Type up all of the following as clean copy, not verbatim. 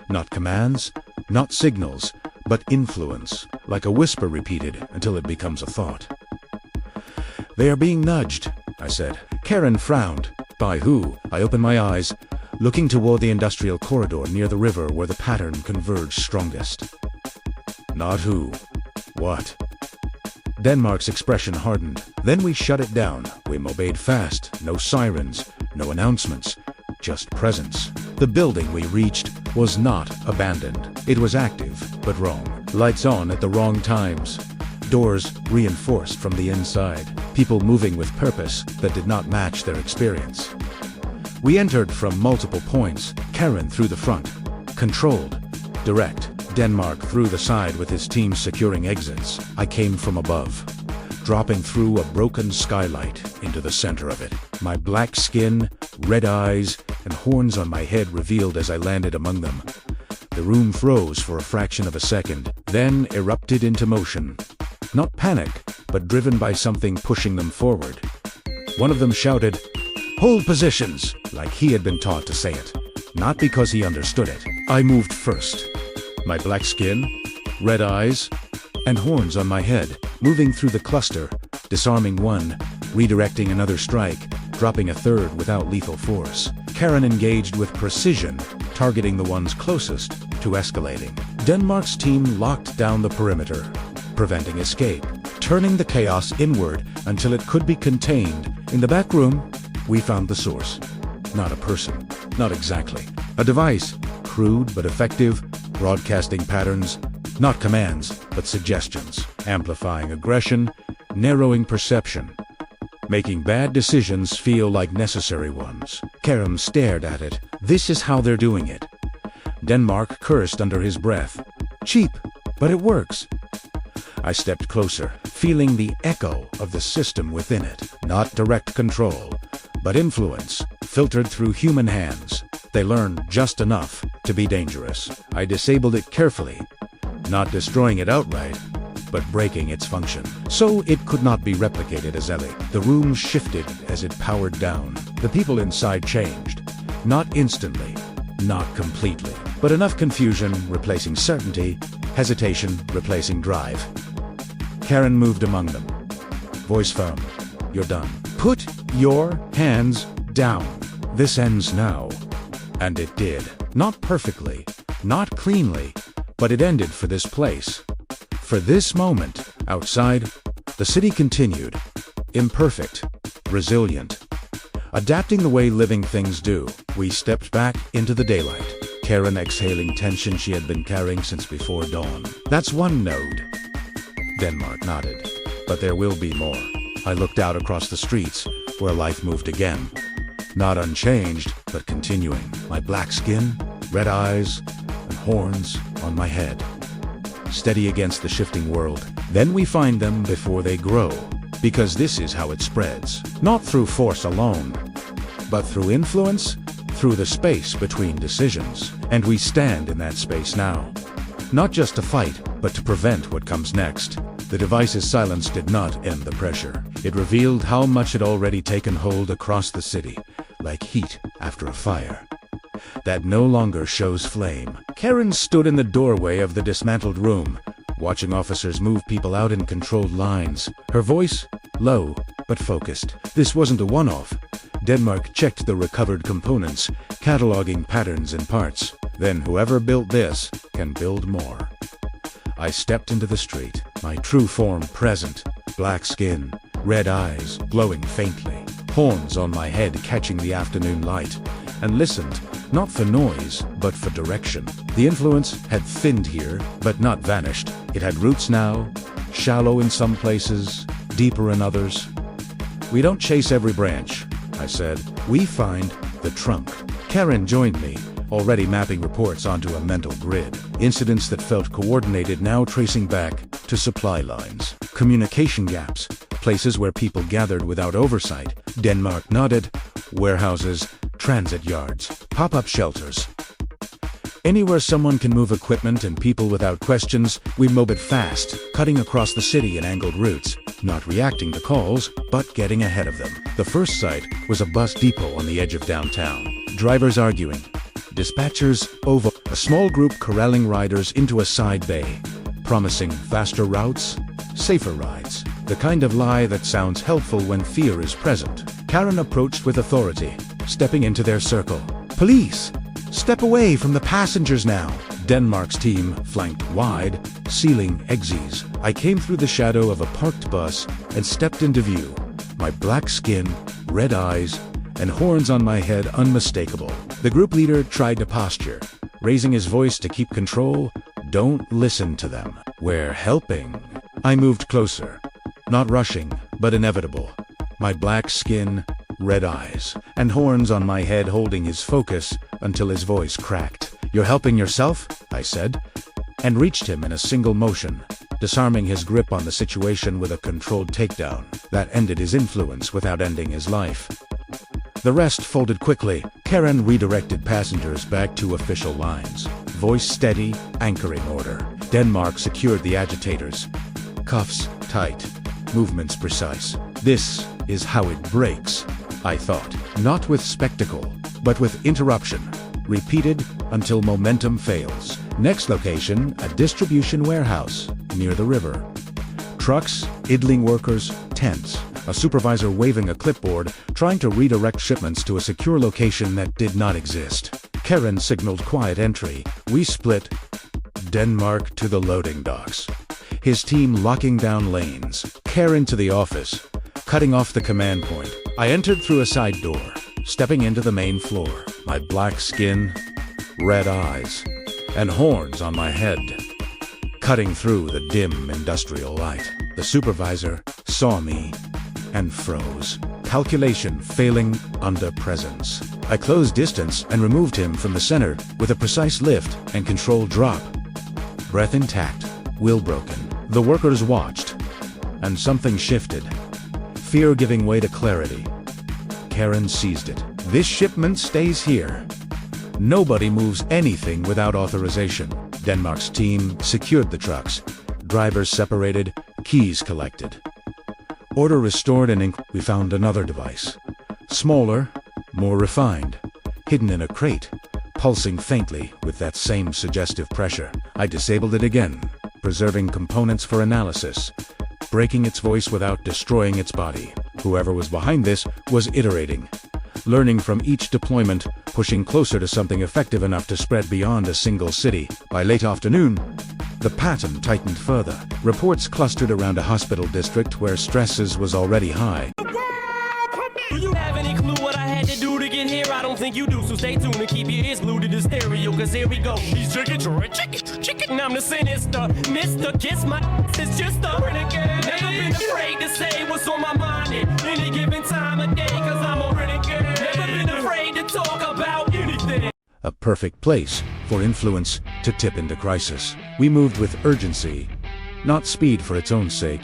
Not commands, not signals, but influence, like a whisper repeated until it becomes a thought. "They are being nudged," I said. Karen frowned. "By who?" I opened my eyes, looking toward the industrial corridor near the river where the pattern converged strongest. "Not who. What?" Denmark's expression hardened. "Then we shut it down. We obeyed fast. No sirens, no announcements, just presence." The building we reached was not abandoned. It was active, but wrong. Lights on at the wrong times. Doors reinforced from the inside. People moving with purpose that did not match their experience. We entered from multiple points. Karen through the front. Controlled. Direct. Denmark through the side with his team securing exits. I came from above, dropping through a broken skylight into the center of it. My black skin, red eyes, and horns on my head revealed as I landed among them. The room froze for a fraction of a second, then erupted into motion. Not panic, but driven by something pushing them forward. One of them shouted, "Hold positions," like he had been taught to say it, not because he understood it. I moved first. My black skin, red eyes, and horns on my head, moving through the cluster, disarming one, redirecting another strike, dropping a third without lethal force. Karen engaged with precision, targeting the ones closest to escalating. Denmark's team locked down the perimeter, preventing escape, turning the chaos inward until it could be contained. In the back room, we found the source. Not a person, not exactly. A device, crude but effective, broadcasting patterns, not commands, but suggestions, amplifying aggression, narrowing perception, making bad decisions feel like necessary ones. Karen stared at it. "This is how they're doing it." Denmark cursed under his breath. "Cheap, but it works." I stepped closer, feeling the echo of the system within it. Not direct control, but influence, filtered through human hands. They learned just enough to be dangerous. I disabled it carefully, not destroying it outright, but breaking its function. So it could not be replicated as Ellie. The room shifted as it powered down. The people inside changed. Not instantly, not completely, but enough confusion replacing certainty, hesitation replacing drive. Karen moved among them. Voice firm. "You're done. Put your hands down. This ends now." And it did. Not perfectly, not cleanly, but it ended for this place. For this moment, outside, the city continued. Imperfect, resilient, adapting the way living things do. We stepped back into the daylight, Karen exhaling tension she had been carrying since before dawn. "That's one node." Denmark nodded. "But there will be more." I looked out across the streets, where life moved again. Not unchanged, but continuing. My black skin, red eyes, and horns on my head. Steady against the shifting world. Then we find them before they grow. Because this is how it spreads. Not through force alone, but through influence, through the space between decisions. And we stand in that space now. Not just to fight, but to prevent what comes next. The device's silence did not end the pressure. It revealed how much had already taken hold across the city, like heat after a fire that no longer shows flame. Karen stood in the doorway of the dismantled room, watching officers move people out in controlled lines. Her voice, low but focused. This wasn't a one-off. Denmark checked the recovered components, cataloging patterns and parts. Then whoever built this can build more. I stepped into the street, my true form present, black skin, red eyes glowing faintly, horns on my head catching the afternoon light, and listened, not for noise, but for direction. The influence had thinned here, but not vanished. It had roots now, shallow in some places, deeper in others. "We don't chase every branch," I said. "We find the trunk." Karen joined me, already mapping reports onto a mental grid. Incidents that felt coordinated now tracing back to supply lines. Communication gaps, places where people gathered without oversight. Denmark nodded. Warehouses, transit yards, pop-up shelters. Anywhere someone can move equipment and people without questions, we mob it fast, cutting across the city in angled routes, not reacting to calls, but getting ahead of them. The first site was a bus depot on the edge of downtown. Drivers arguing, Dispatchers over. A small group corralling riders into a side bay, promising faster routes, safer rides. The kind of lie that sounds helpful when fear is present. Karen approached with authority, stepping into their circle. Police! Step away from the passengers now! Denmark's team flanked wide, sealing exits. I came through the shadow of a parked bus and stepped into view. My black skin, red eyes, and horns on my head unmistakable. The group leader tried to posture, raising his voice to keep control. Don't listen to them. We're helping. I moved closer, not rushing, but inevitable. My black skin, red eyes, and horns on my head holding his focus until his voice cracked. You're helping yourself, I said, and reached him in a single motion, disarming his grip on the situation with a controlled takedown that ended his influence without ending his life. The rest folded quickly. Karen redirected passengers back to official lines. Voice steady, anchoring order. Denmark secured the agitators. Cuffs tight, movements precise. This is how it breaks, I thought. Not with spectacle, but with interruption. Repeated until momentum fails. Next location, a distribution warehouse near the river. Trucks, idling workers, tents. A supervisor waving a clipboard, trying to redirect shipments to a secure location that did not exist. Karen signaled quiet entry. We split. Denmark to the loading docks. His team locking down lanes. Karen to the office, cutting off the command point. I entered through a side door, stepping into the main floor. My black skin, red eyes, and horns on my head, cutting through the dim industrial light. The supervisor saw me and froze. Calculation failing under presence. I closed distance and removed him from the center with a precise lift and controlled drop. Breath intact, will broken. The workers watched, and something shifted. Fear giving way to clarity. Karen seized it. This shipment stays here. Nobody moves anything without authorization. Denmark's team secured the trucks. Drivers separated, keys collected. Order restored and we found another device. Smaller, more refined, hidden in a crate, pulsing faintly with that same suggestive pressure. I disabled it again, preserving components for analysis, breaking its voice without destroying its body. Whoever was behind this was iterating, learning from each deployment, pushing closer to something effective enough to spread beyond a single city. By late afternoon, the pattern tightened further. Reports clustered around a hospital district where stresses was already high. Do you have any clue what I had to do to get here? I don't think you do, so stay tuned and keep your ears glued to the stereo, cause here we go. He's chicken, chicken, I'm the sinister Mr. Kiss my it's just a renegade. Never been afraid to say what's on my mind at any given time of day, cause I'm a renegade. Never been afraid to talk about anything. A perfect place for influence to tip into crisis. We moved with urgency, not speed for its own sake,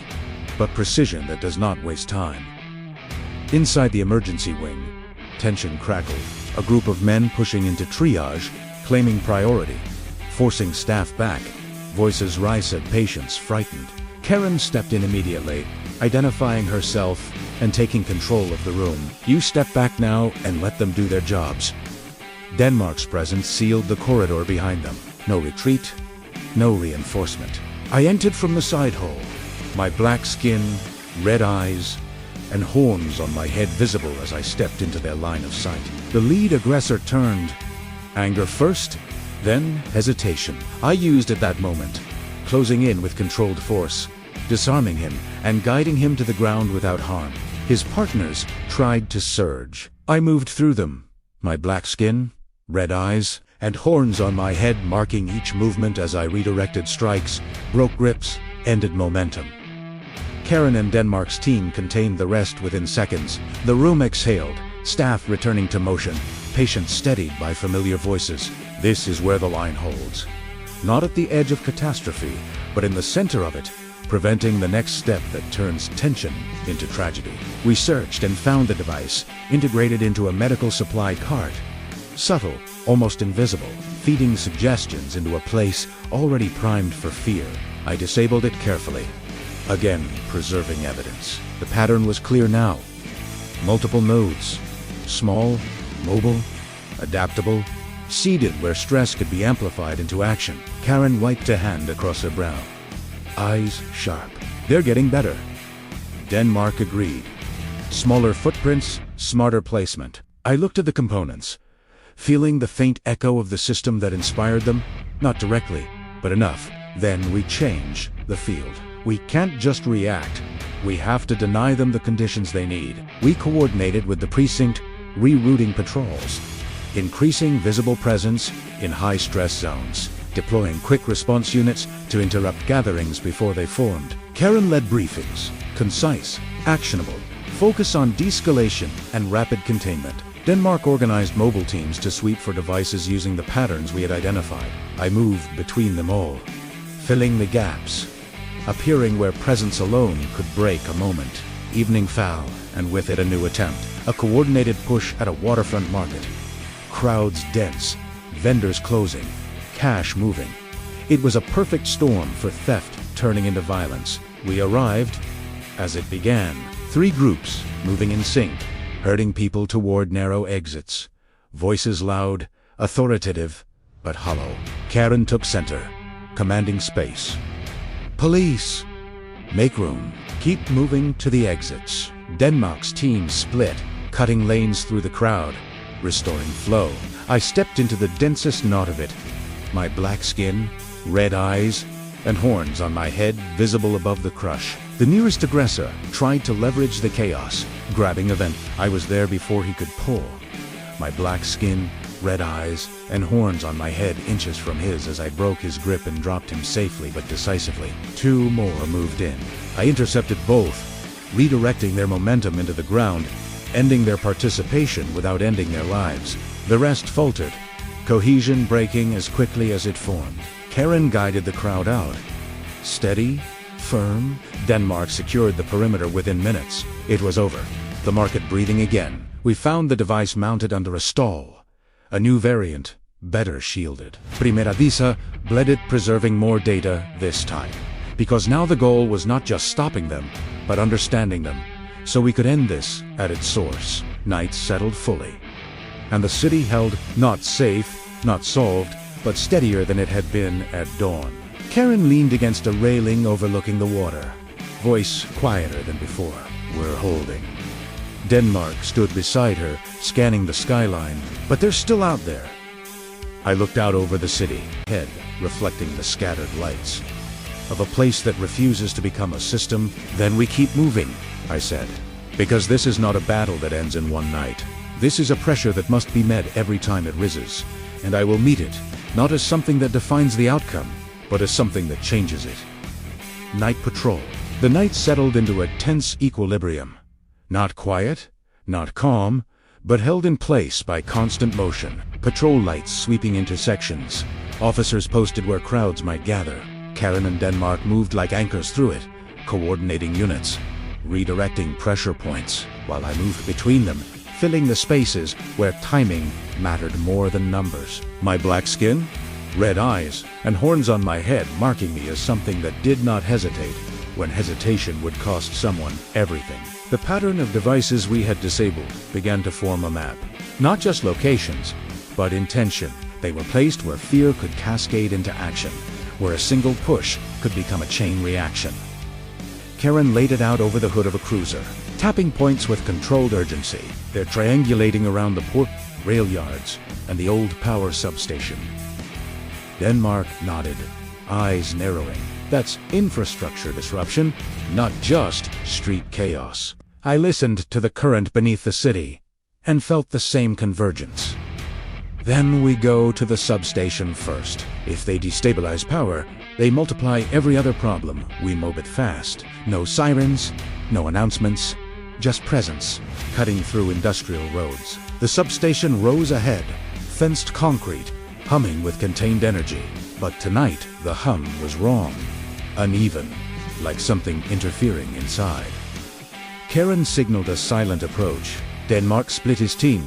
but precision that does not waste time. Inside the emergency wing, tension crackled. A group of men pushing into triage, claiming priority, forcing staff back. Voices riced, patients frightened. Karen stepped in immediately, identifying herself and taking control of the room. You step back now and let them do their jobs. Denmark's presence sealed the corridor behind them. No retreat, no reinforcement. I entered from the side hall, my black skin, red eyes, and horns on my head visible as I stepped into their line of sight. The lead aggressor turned. Anger first, then hesitation. I used at that moment, closing in with controlled force, disarming him and guiding him to the ground without harm. His partners tried to surge. I moved through them, my black skin, red eyes, and horns on my head marking each movement as I redirected strikes, broke grips, ended momentum. Karen and Denmark's team contained the rest within seconds. The room exhaled, staff returning to motion, patients steadied by familiar voices. This is where the line holds. Not at the edge of catastrophe, but in the center of it, preventing the next step that turns tension into tragedy. We searched and found the device, integrated into a medical supply cart. Subtle, almost invisible, feeding suggestions into a place already primed for fear. I disabled it carefully, again preserving evidence. The pattern was clear now. Multiple nodes, small, mobile, adaptable, seeded where stress could be amplified into action. Karen wiped a hand across her brow. Eyes sharp. They're getting better. Denmark agreed. Smaller footprints, smarter placement. I looked at the components, feeling the faint echo of the system that inspired them. Not directly, but enough. Then we change the field. We can't just react. We have to deny them the conditions they need. We coordinated with the precinct, rerouting patrols, increasing visible presence in high-stress zones, deploying quick response units to interrupt gatherings before they formed. Karen led briefings, concise, actionable, focus on de-escalation and rapid containment. Denmark organized mobile teams to sweep for devices using the patterns we had identified. I moved between them all, filling the gaps, appearing where presence alone could break a moment. Evening fell, and with it a new attempt. A coordinated push at a waterfront market. Crowds dense, vendors closing, cash moving. It was a perfect storm for theft turning into violence. We arrived as it began. 3 groups moving in sync, herding people toward narrow exits. Voices loud, authoritative, but hollow. Karen took center, commanding space. Police! Make room. Keep moving to the exits. Denmark's team split, cutting lanes through the crowd, restoring flow. I stepped into the densest knot of it. My black skin, red eyes, and horns on my head visible above the crush. The nearest aggressor tried to leverage the chaos, grabbing a vent. I was there before he could pull. My black skin, red eyes, and horns on my head inches from his as I broke his grip and dropped him safely but decisively. 2 more moved in. I intercepted both, redirecting their momentum into the ground, ending their participation without ending their lives. The rest faltered, cohesion breaking as quickly as it formed. Karen guided the crowd out. Steady, firm, Denmark secured the perimeter within minutes. It was over. The market breathing again. We found the device mounted under a stall. A new variant, better shielded. Primera Visa bled it, preserving more data this time. Because now the goal was not just stopping them, but understanding them, so we could end this at its source. Night settled fully. And the city held not safe, not solved, but steadier than it had been at dawn. Karen leaned against a railing overlooking the water, voice quieter than before. We're holding. Denmark stood beside her, scanning the skyline, but they're still out there. I looked out over the city, head reflecting the scattered lights. Of a place that refuses to become a system, then we keep moving, I said. Because this is not a battle that ends in one night. This is a pressure that must be met every time it rises, and I will meet it, not as something that defines the outcome, but as something that changes it. Night patrol. The night settled into a tense equilibrium. Not quiet, not calm, but held in place by constant motion. Patrol lights sweeping intersections. Officers posted where crowds might gather. Karen and Denmark moved like anchors through it, coordinating units, redirecting pressure points, while I moved between them, filling the spaces where timing mattered more than numbers. My black skin, red eyes, and horns on my head marking me as something that did not hesitate when hesitation would cost someone everything. The pattern of devices we had disabled began to form a map. Not just locations, but intention. They were placed where fear could cascade into action, where a single push could become a chain reaction. Karen laid it out over the hood of a cruiser, tapping points with controlled urgency. They're triangulating around the port, rail yards, and the old power substation. Denmark nodded, eyes narrowing. That's infrastructure disruption, not just street chaos. I listened to the current beneath the city, and felt the same convergence. Then we go to the substation first. If they destabilize power, they multiply every other problem. We mob it fast. No sirens, no announcements, just presence, cutting through industrial roads. The substation rose ahead, fenced concrete, humming with contained energy. But tonight, the hum was wrong. Uneven, like something interfering inside. Karen signaled a silent approach. Denmark split his team.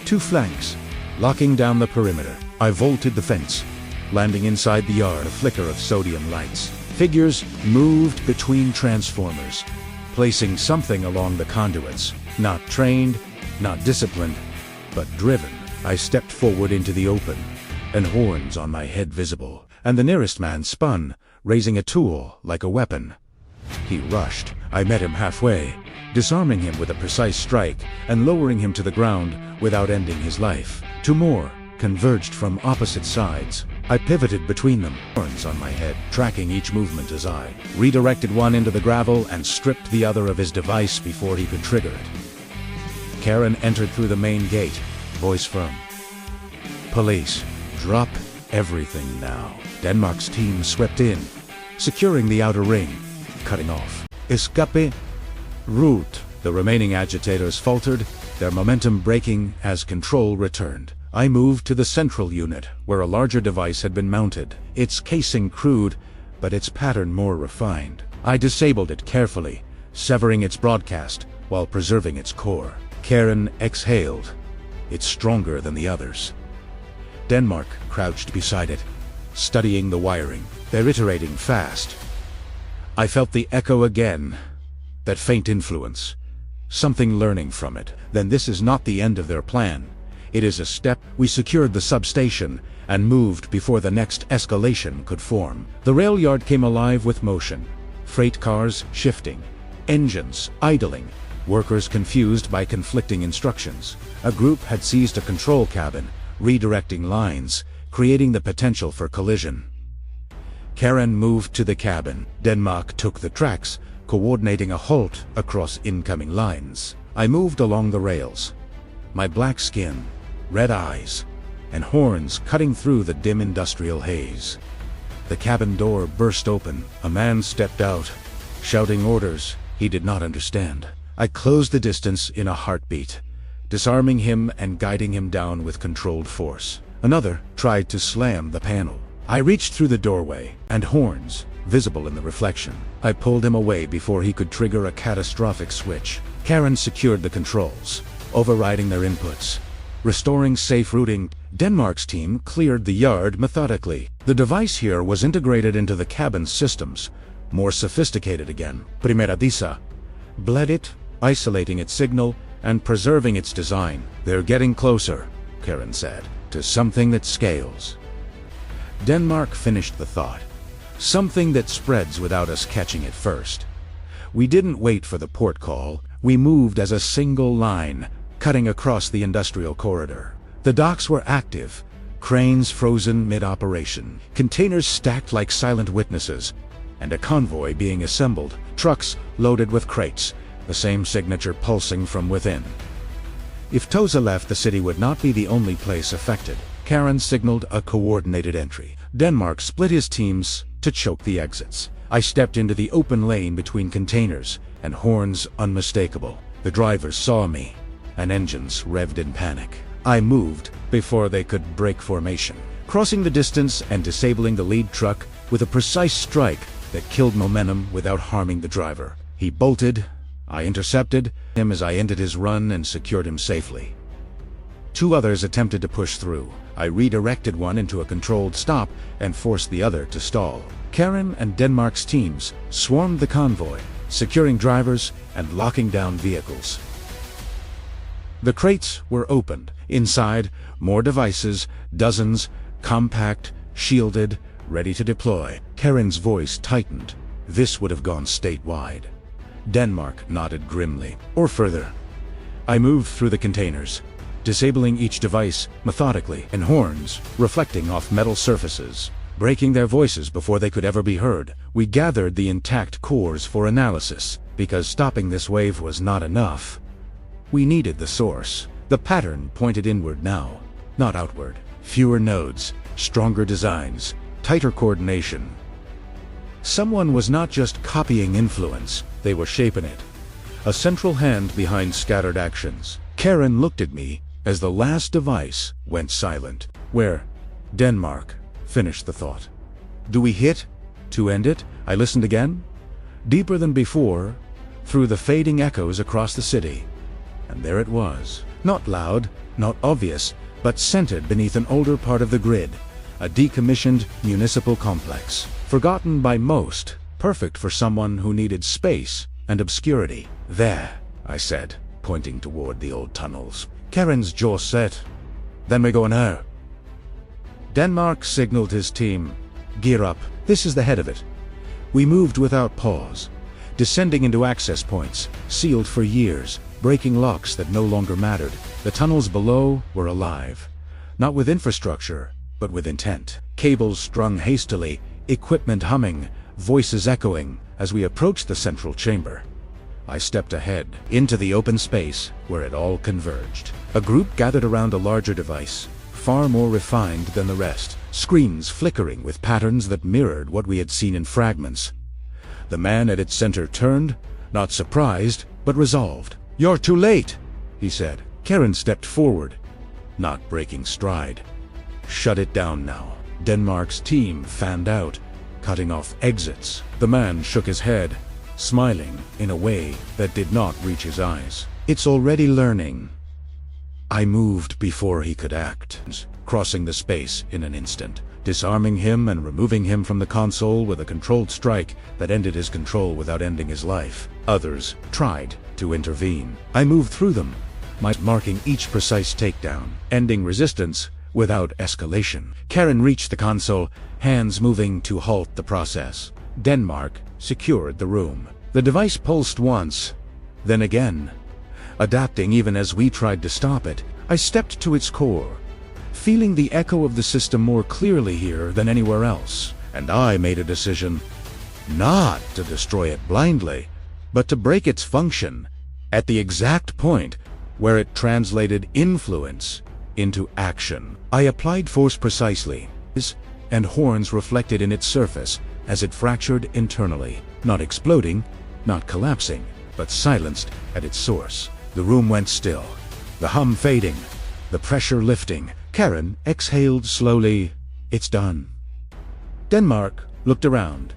2 flanks, locking down the perimeter. I vaulted the fence, landing inside the yard, a flicker of sodium lights. Figures moved between transformers, placing something along the conduits. Not trained, not disciplined, but driven. I stepped forward into the open, and horns on my head visible, and the nearest man spun, raising a tool like a weapon. He rushed. I met him halfway, disarming him with a precise strike and lowering him to the ground without ending his life. Two more converged from opposite sides. I pivoted between them, horns on my head, tracking each movement as I redirected one into the gravel and stripped the other of his device before he could trigger it. Karen entered through the main gate, voice firm. Police, drop everything now. Denmark's team swept in, securing the outer ring, cutting off. Escape route. The remaining agitators faltered, their momentum breaking as control returned. I moved to the central unit, where a larger device had been mounted, its casing crude, but its pattern more refined. I disabled it carefully, severing its broadcast while preserving its core. Karen exhaled. It's stronger than the others. Denmark crouched beside it, studying the wiring. They're iterating fast. I felt the echo again, that faint influence, something learning from it. Then this is not the end of their plan. It is a step. We secured the substation and moved before the next escalation could form. The rail yard came alive with motion. Freight cars shifting, engines idling, workers confused by conflicting instructions. A group had seized a control cabin, redirecting lines, creating the potential for collision. Karen moved to the cabin. Denmark took the tracks, coordinating a halt across incoming lines. I moved along the rails, my black skin, red eyes, and horns cutting through the dim industrial haze. The cabin door burst open. A man stepped out, shouting orders he did not understand. I closed the distance in a heartbeat, disarming him and guiding him down with controlled force. Another tried to slam the panel. I reached through the doorway, and horns visible in the reflection. I pulled him away before he could trigger a catastrophic switch. Karen secured the controls, overriding their inputs, restoring safe routing. Denmark's team cleared the yard methodically. The device here was integrated into the cabin's systems, more sophisticated again. Primera Disa bled it, isolating its signal and preserving its design. They're getting closer, Karen said, to something that scales. Denmark finished the thought. Something that spreads without us catching it first. We didn't wait for the port call. We moved as a single line, cutting across the industrial corridor. The docks were active, cranes frozen mid-operation, containers stacked like silent witnesses, and a convoy being assembled, trucks loaded with crates, the same signature pulsing from within. If Toza left, the city would not be the only place affected. Karen signaled a coordinated entry. Denmark split his teams to choke the exits. I stepped into the open lane between containers, and horns unmistakable. The drivers saw me, and engines revved in panic. I moved before they could break formation, crossing the distance and disabling the lead truck with a precise strike that killed momentum without harming the driver. He bolted. I intercepted him as I ended his run and secured him safely. Two others attempted to push through. I redirected one into a controlled stop and forced the other to stall. Karen and Denmark's teams swarmed the convoy, securing drivers and locking down vehicles. The crates were opened. Inside, more devices, dozens, compact, shielded, ready to deploy. Karen's voice tightened. This would have gone statewide. Denmark nodded grimly. Or further. I moved through the containers, disabling each device methodically, and horns reflecting off metal surfaces, breaking their voices before they could ever be heard. We gathered the intact cores for analysis, because stopping this wave was not enough. We needed the source. The pattern pointed inward now, not outward. Fewer nodes, stronger designs, tighter coordination. Someone was not just copying influence, they were shaping it. A central hand behind scattered actions. Karen looked at me as the last device went silent. Where? Denmark finished the thought. Do we hit to end it? I listened again. Deeper than before, through the fading echoes across the city. And there it was. Not loud, not obvious, but centered beneath an older part of the grid. A decommissioned municipal complex. Forgotten by most, perfect for someone who needed space and obscurity. There, I said, pointing toward the old tunnels. Karen's jaw set. Then we go now. Denmark signaled his team. Gear up. This is the head of it. We moved without pause, descending into access points, sealed for years, breaking locks that no longer mattered. The tunnels below were alive. Not with infrastructure, but with intent. Cables strung hastily, equipment humming, voices echoing as we approached the central chamber. I stepped ahead, into the open space where it all converged. A group gathered around a larger device, far more refined than the rest, screens flickering with patterns that mirrored what we had seen in fragments. The man at its center turned, not surprised, but resolved. "You're too late," he said. Karen stepped forward, not breaking stride. "Shut it down now." Denmark's team fanned out, cutting off exits. The man shook his head, smiling in a way that did not reach his eyes. "It's already learning." I moved before he could act, crossing the space in an instant, disarming him and removing him from the console with a controlled strike that ended his control without ending his life. Others tried to intervene. I moved through them, marking each precise takedown, ending resistance without escalation. Karen reached the console, hands moving to halt the process. Denmark secured the room. The device pulsed once, then again. Adapting even as we tried to stop it, I stepped to its core, feeling the echo of the system more clearly here than anywhere else. And I made a decision not to destroy it blindly, but to break its function at the exact point where it translated influence into action. I applied force precisely, and horns reflected in its surface as it fractured internally, not exploding, not collapsing, but silenced at its source. The room went still, the hum fading, the pressure lifting. Karen exhaled slowly. "It's done." Denmark looked around,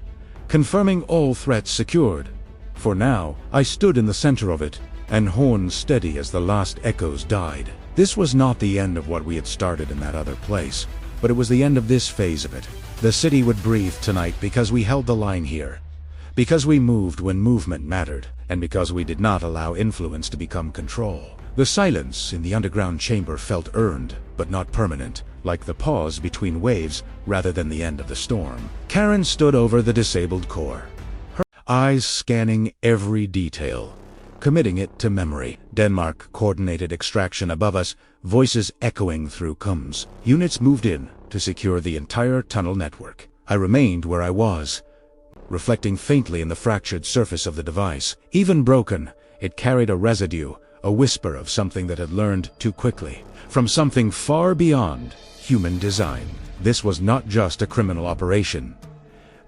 confirming all threats secured. For now, I stood in the center of it, and horns steady as the last echoes died. This was not the end of what we had started in that other place, but it was the end of this phase of it. The city would breathe tonight because we held the line here, because we moved when movement mattered, and because we did not allow influence to become control. The silence in the underground chamber felt earned, but not permanent, like the pause between waves rather than the end of the storm. Karen stood over the disabled core, her eyes scanning every detail, committing it to memory. Denmark coordinated extraction above us, voices echoing through comms. Units moved in to secure the entire tunnel network. I remained where I was, reflecting faintly in the fractured surface of the device. Even broken, it carried a residue, a whisper of something that had learned too quickly, from something far beyond human design. This was not just a criminal operation.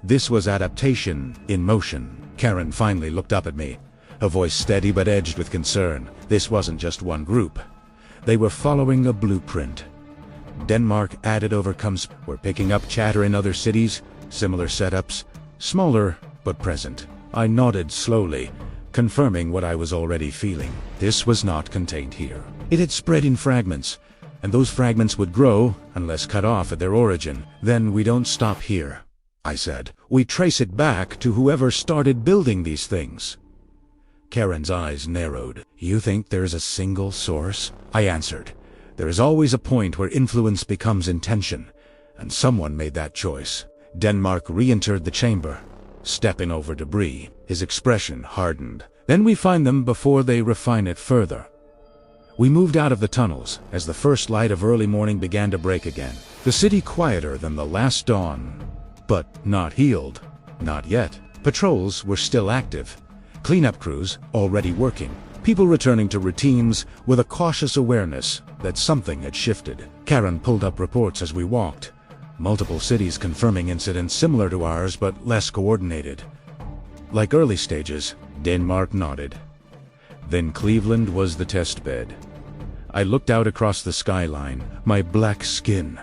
This was adaptation in motion. Karen finally looked up at me, her voice steady but edged with concern. This wasn't just one group. They were following a blueprint. Denmark added overcomes, were picking up chatter in other cities, similar setups, smaller but present. I nodded slowly, confirming what I was already feeling. This was not contained here. It had spread in fragments, and those fragments would grow unless cut off at their origin. Then we don't stop here, I said. We trace it back to whoever started building these things. Karen's eyes narrowed. You think there's a single source? I answered. There is always a point where influence becomes intention, and someone made that choice. Denmark re-entered the chamber, stepping over debris. His expression hardened. Then we find them before they refine it further. We moved out of the tunnels as the first light of early morning began to break again. The city quieter than the last dawn, but not healed. Not yet. Patrols were still active. Cleanup crews already working. People returning to routines with a cautious awareness that something had shifted. Karen pulled up reports as we walked. Multiple cities confirming incidents similar to ours but less coordinated. Like early stages, Denmark nodded. Then Cleveland was the test bed. I looked out across the skyline, my black skin,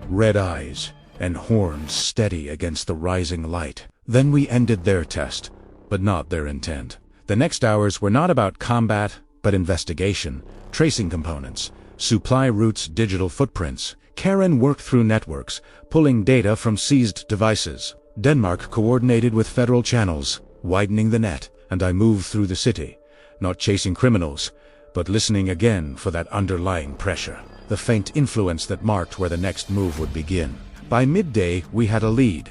red eyes, and horns steady against the rising light. Then we ended their test, but not their intent. The next hours were not about combat, but investigation, tracing components, supply routes, digital footprints. Karen worked through networks, pulling data from seized devices. Denmark coordinated with federal channels, widening the net, and I moved through the city, not chasing criminals, but listening again for that underlying pressure. the faint influence that marked where the next move would begin. By midday, we had a lead.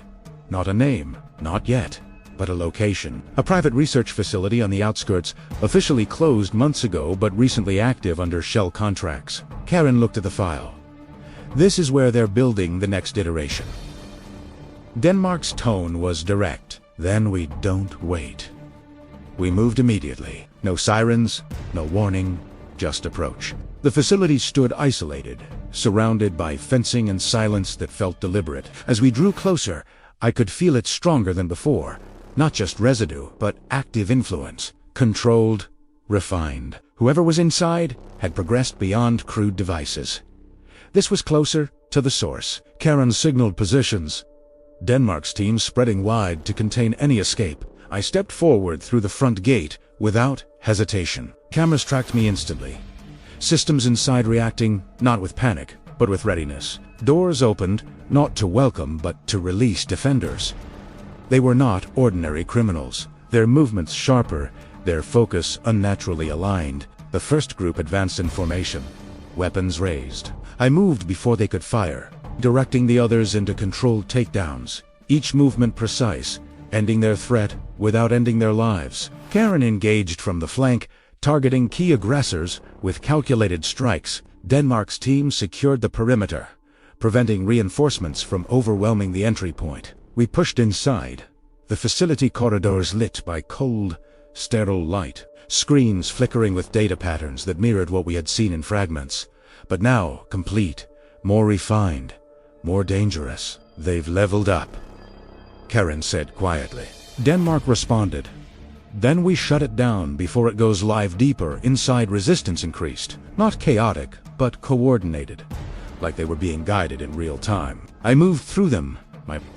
Not a name, not yet, but a location. A private research facility on the outskirts, officially closed months ago but recently active under shell contracts. Karen looked at the file. This is where they're building the next iteration. Denmark's tone was direct. Then we don't wait. We moved immediately. No sirens, no warning, just approach. The facility stood isolated, surrounded by fencing and silence that felt deliberate. As we drew closer, I could feel it stronger than before. Not just residue, but active influence. Controlled, refined. Whoever was inside had progressed beyond crude devices. This was closer to the source. Karen signaled positions. Denmark's team spreading wide to contain any escape. I stepped forward through the front gate without hesitation. Cameras tracked me instantly. Systems inside reacting, not with panic, but with readiness. Doors opened, not to welcome, but to release defenders. They were not ordinary criminals. Their movements sharper, their focus unnaturally aligned. The first group advanced in formation, weapons raised. I moved before they could fire, directing the others into controlled takedowns, each movement precise, ending their threat without ending their lives. Karen engaged from the flank, targeting key aggressors with calculated strikes. Denmark's team secured the perimeter, preventing reinforcements from overwhelming the entry point. We pushed inside, the facility corridors lit by cold, sterile light, screens flickering with data patterns that mirrored what we had seen in fragments, but now complete, more refined, more dangerous. They've leveled up, Karen said quietly. Denmark responded. Then we shut it down before it goes live deeper. Inside, resistance increased. Not chaotic, but coordinated, like they were being guided in real time. I moved through them,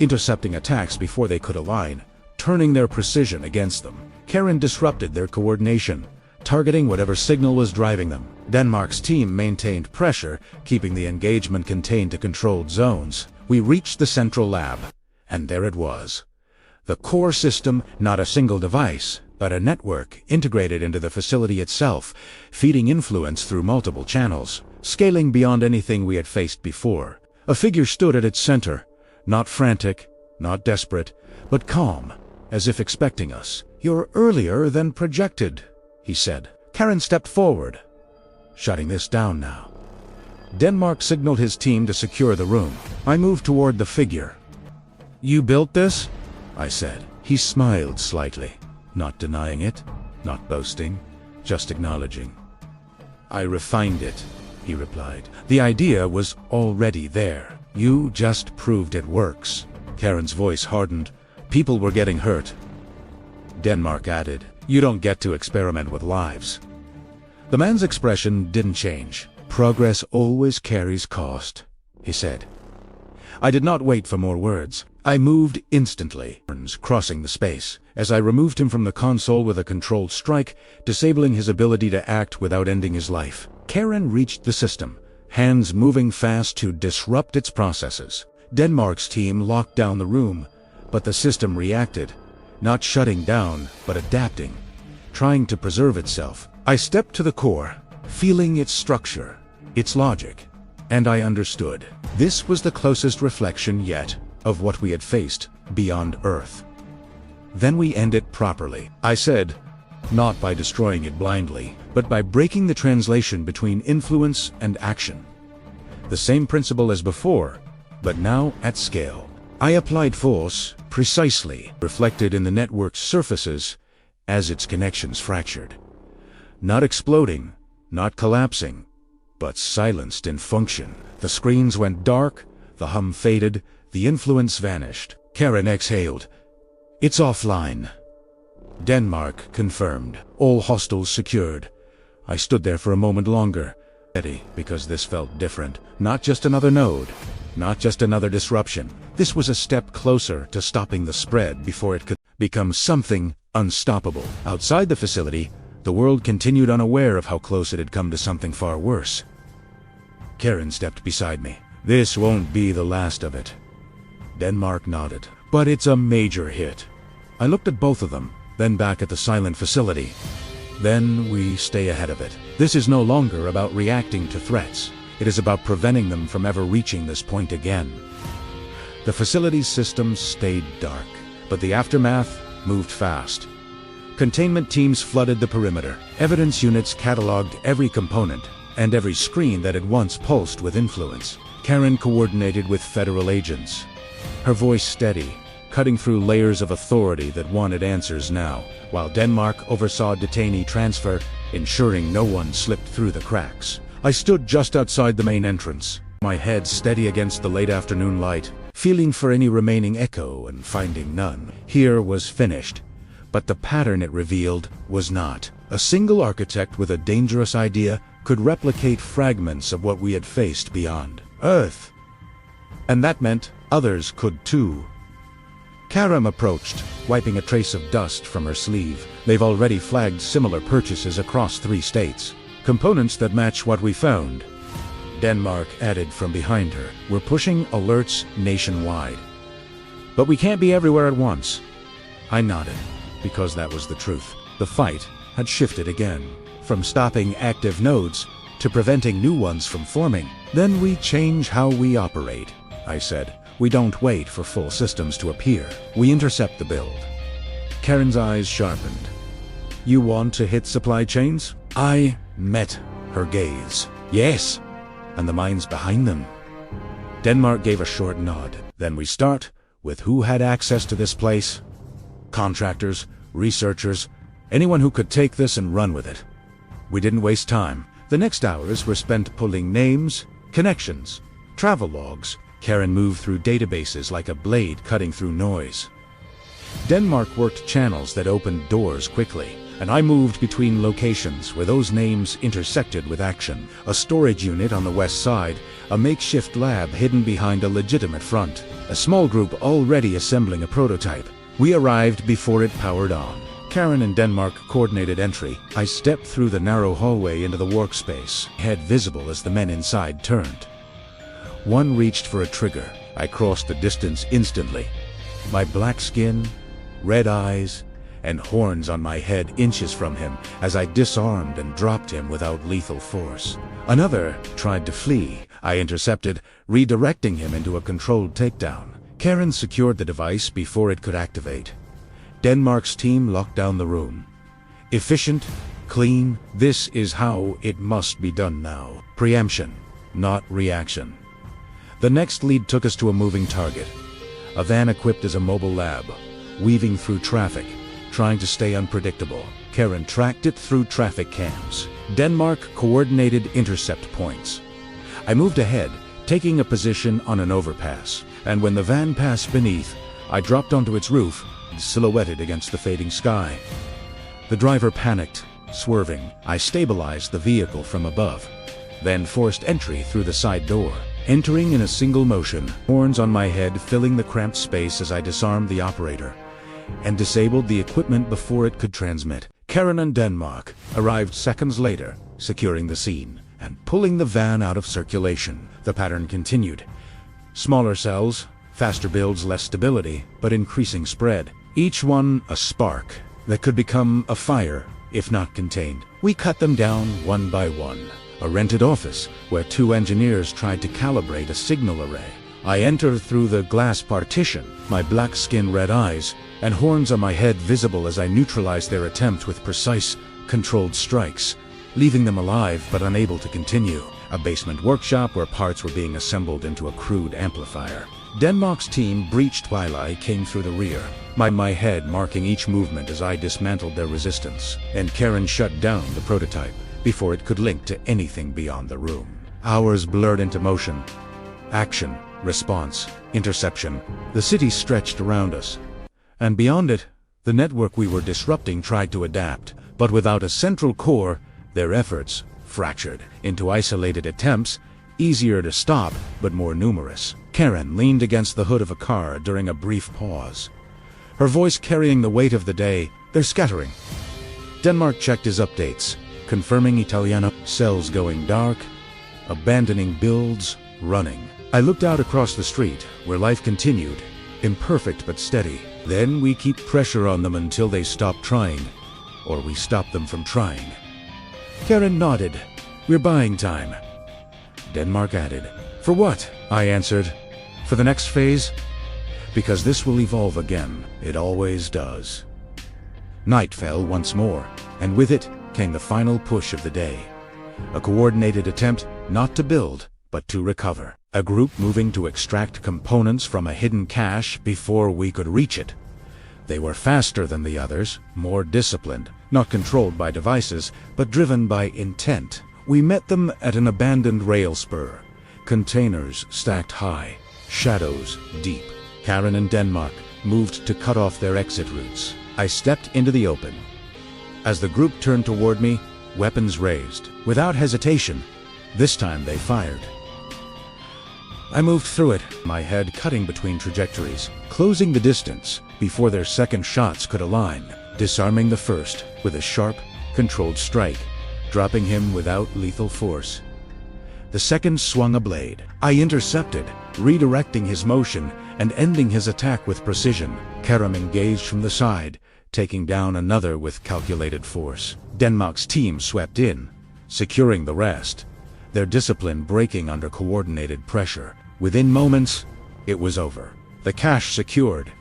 intercepting attacks before they could align, turning their precision against them. Karen disrupted their coordination, targeting whatever signal was driving them. Denmark's team maintained pressure, keeping the engagement contained to controlled zones. We reached the central lab, and there it was. The core system, not a single device, but a network integrated into the facility itself, feeding influence through multiple channels, scaling beyond anything we had faced before. A figure stood at its center, not frantic, not desperate, but calm, as if expecting us. "You're earlier than projected," he said. Karen stepped forward, shutting this down now. Denmark signaled his team to secure the room. I moved toward the figure. "You built this?" I said. He smiled slightly, not denying it, not boasting, just acknowledging. "I refined it," he replied. "The idea was already there. You just proved it works." Karen's voice hardened. "People were getting hurt." Denmark added, "You don't get to experiment with lives." The man's expression didn't change. "Progress always carries cost," he said. I did not wait for more words. I moved instantly, crossing the space, as I removed him from the console with a controlled strike, disabling his ability to act without ending his life. Karen reached the system, hands moving fast to disrupt its processes. Denmark's team locked down the room, but the system reacted, not shutting down, but adapting, trying to preserve itself. I stepped to the core, feeling its structure, its logic, and I understood. This was the closest reflection yet of what we had faced beyond Earth. Then we end it properly, I said, not by destroying it blindly, but by breaking the translation between influence and action. The same principle as before, but now at scale. I applied force precisely, reflected in the network's surfaces as its connections fractured. Not exploding, not collapsing, but silenced in function. The screens went dark, the hum faded, the influence vanished. Karen exhaled. "It's offline." Denmark confirmed. All hostiles secured. I stood there for a moment longer, ready, because this felt different. Not just another node, not just another disruption. This was a step closer to stopping the spread before it could become something unstoppable. Outside the facility, the world continued unaware of how close it had come to something far worse. Karen stepped beside me. "This won't be the last of it." Denmark nodded. "But it's a major hit." I looked at both of them, then back at the silent facility. "Then we stay ahead of it. This is no longer about reacting to threats. It is about preventing them from ever reaching this point again. The facility's systems stayed dark, but the aftermath moved fast. Containment teams flooded the perimeter. Evidence units cataloged every component and every screen that had once pulsed with influence. Karen coordinated with federal agents, her voice steady, cutting through layers of authority that wanted answers now, while Denmark oversaw detainee transfer, ensuring no one slipped through the cracks. I stood just outside the main entrance, my head steady against the late afternoon light, feeling for any remaining echo and finding none. Here was finished, but the pattern it revealed was not. A single architect with a dangerous idea could replicate fragments of what we had faced beyond Earth. And that meant others could too. Karam approached, wiping a trace of dust from her sleeve. They've already flagged similar purchases across 3 states. Components that match what we found. Denmark added from behind her. We're pushing alerts nationwide. But we can't be everywhere at once. I nodded, because that was the truth. The fight had shifted again, from stopping active nodes to preventing new ones from forming. Then we change how we operate, I said. We don't wait for full systems to appear. We intercept the build. Karen's eyes sharpened. You want to hit supply chains? I met her gaze. Yes, and the minds behind them. Denmark gave a short nod. Then we start with who had access to this place. Contractors, researchers, anyone who could take this and run with it. We didn't waste time. The next hours were spent pulling names, connections, travel logs. Karen moved through databases like a blade cutting through noise. Denmark worked channels that opened doors quickly, and I moved between locations where those names intersected with action. A storage unit on the west side, a makeshift lab hidden behind a legitimate front, a small group already assembling a prototype. We arrived before it powered on. Karen and Denmark coordinated entry. I stepped through the narrow hallway into the workspace, head visible as the men inside turned. One reached for a trigger. I crossed the distance instantly. My black skin, red eyes, and horns on my head inches from him as I disarmed and dropped him without lethal force. Another tried to flee. I intercepted, redirecting him into a controlled takedown. Karen secured the device before it could activate. Denmark's team locked down the room. Efficient, clean, this is how it must be done now. Preemption, not reaction. The next lead took us to a moving target. A van equipped as a mobile lab, weaving through traffic, trying to stay unpredictable. Karen tracked it through traffic cams. Denmark coordinated intercept points. I moved ahead, taking a position on an overpass, and when the van passed beneath, I dropped onto its roof, silhouetted against the fading sky. The driver panicked, swerving. I stabilized the vehicle from above, then forced entry through the side door. Entering in a single motion, horns on my head filling the cramped space as I disarmed the operator and disabled the equipment before it could transmit. Karen and Denmark arrived seconds later, securing the scene and pulling the van out of circulation. The pattern continued. Smaller cells, faster builds, less stability, but increasing spread. Each one a spark that could become a fire if not contained. We cut them down one by one. A rented office where 2 engineers tried to calibrate a signal array. I entered through the glass partition, my black skin, red eyes, and horns on my head visible as I neutralized their attempt with precise, controlled strikes, leaving them alive but unable to continue. A basement workshop where parts were being assembled into a crude amplifier. Denmark's team breached while I came through the rear, my head marking each movement as I dismantled their resistance, and Karen shut down the prototype before it could link to anything beyond the room. Hours blurred into motion. Action, response, interception. The city stretched around us, and beyond it, the network we were disrupting tried to adapt, but without a central core, their efforts fractured into isolated attempts, easier to stop but more numerous. Karen leaned against the hood of a car during a brief pause, her voice carrying the weight of the day. They're scattering. Denmark checked his updates, confirming Italiano, cells going dark, abandoning builds, running. I looked out across the street, where life continued, imperfect but steady. Then we keep pressure on them until they stop trying, or we stop them from trying. Karen nodded. We're buying time. Denmark added. For what? I answered. For the next phase? Because this will evolve again. It always does. Night fell once more, and with it came the final push of the day. A coordinated attempt not to build, but to recover. A group moving to extract components from a hidden cache before we could reach it. They were faster than the others, more disciplined, not controlled by devices, but driven by intent. We met them at an abandoned rail spur. Containers stacked high, shadows deep. Karen and Denmark moved to cut off their exit routes. I stepped into the open. As the group turned toward me, weapons raised. Without hesitation, this time they fired. I moved through it, my head cutting between trajectories, closing the distance before their second shots could align, disarming the first with a sharp, controlled strike, dropping him without lethal force. The second swung a blade. I intercepted, redirecting his motion and ending his attack with precision. Karam engaged from the side, taking down another with calculated force. Denmark's team swept in, securing the rest, their discipline breaking under coordinated pressure. Within moments, it was over. The cache secured,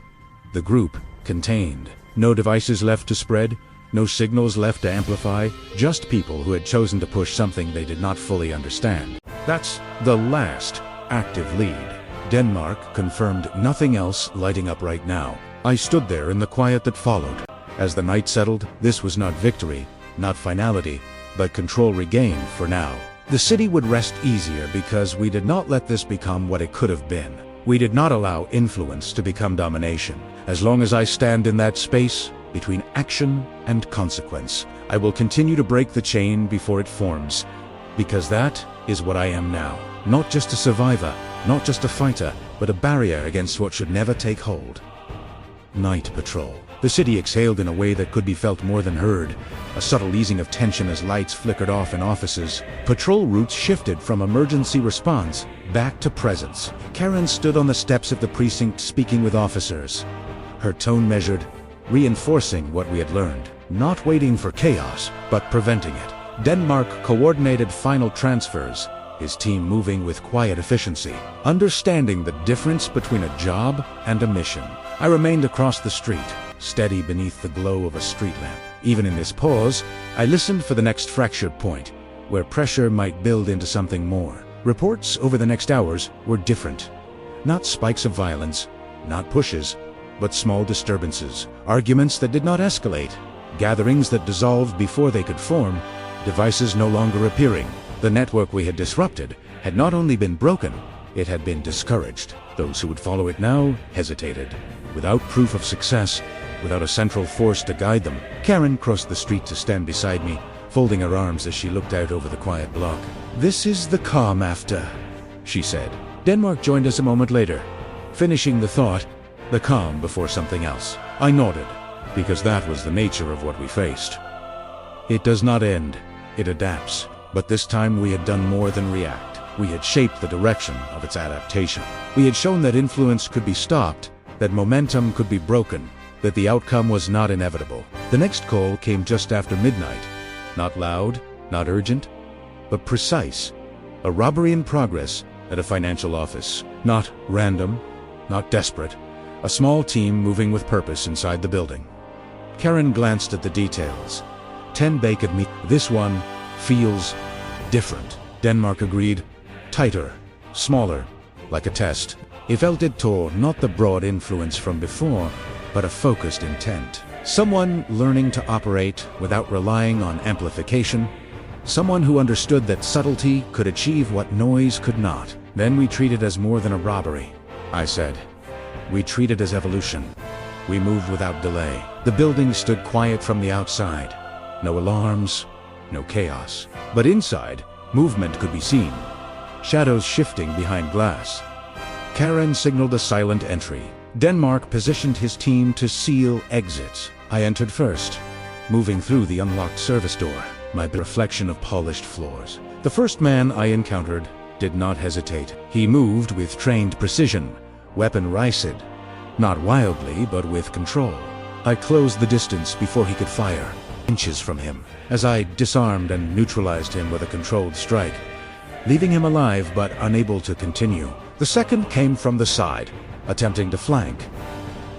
the group contained. No devices left to spread, no signals left to amplify, just people who had chosen to push something they did not fully understand. That's the last active lead. Denmark confirmed, nothing else lighting up right now. I stood there in the quiet that followed. As the night settled, this was not victory, not finality, but control regained for now. The city would rest easier because we did not let this become what it could have been. We did not allow influence to become domination. As long as I stand in that space between action and consequence, I will continue to break the chain before it forms, because that is what I am now. Not just a survivor, not just a fighter, but a barrier against what should never take hold. Night patrol. The city exhaled in a way that could be felt more than heard, a subtle easing of tension as lights flickered off in offices. Patrol routes shifted from emergency response back to presence. Karen stood on the steps of the precinct speaking with officers, her tone measured, reinforcing what we had learned. Not waiting for chaos, but preventing it. Denmark coordinated final transfers, his team moving with quiet efficiency, understanding the difference between a job and a mission. I remained across the street, steady beneath the glow of a street lamp. Even in this pause, I listened for the next fractured point, where pressure might build into something more. Reports over the next hours were different. Not spikes of violence, not pushes, but small disturbances. Arguments that did not escalate, gatherings that dissolved before they could form, devices no longer appearing. The network we had disrupted had not only been broken, it had been discouraged. Those who would follow it now hesitated. Without proof of success, without a central force to guide them. Karen crossed the street to stand beside me, folding her arms as she looked out over the quiet block. "This is the calm after," she said. Denmark joined us a moment later, finishing the thought, the calm before something else. I nodded, because that was the nature of what we faced. It does not end, it adapts. But this time we had done more than react. We had shaped the direction of its adaptation. We had shown that influence could be stopped, that momentum could be broken, that the outcome was not inevitable. The next call came just after midnight. Not loud, not urgent, but precise. A robbery in progress at a financial office. Not random, not desperate. A small team moving with purpose inside the building. Karen glanced at the details. 10 baked meat. This one feels different. Denmark agreed. Tighter, smaller, like a test. It felt it tore not the broad influence from before, but a focused intent. Someone learning to operate without relying on amplification. Someone who understood that subtlety could achieve what noise could not. Then we treat it as more than a robbery, I said. We treat it as evolution. We moved without delay. The building stood quiet from the outside. No alarms, no chaos. But inside, movement could be seen. Shadows shifting behind glass. Karen signaled a silent entry. Denmark positioned his team to seal exits. I entered first, moving through the unlocked service door, my reflection of polished floors. The first man I encountered did not hesitate. He moved with trained precision, weapon raised, not wildly, but with control. I closed the distance before he could fire, inches from him. As I disarmed and neutralized him with a controlled strike, leaving him alive but unable to continue. The second came from the side, attempting to flank.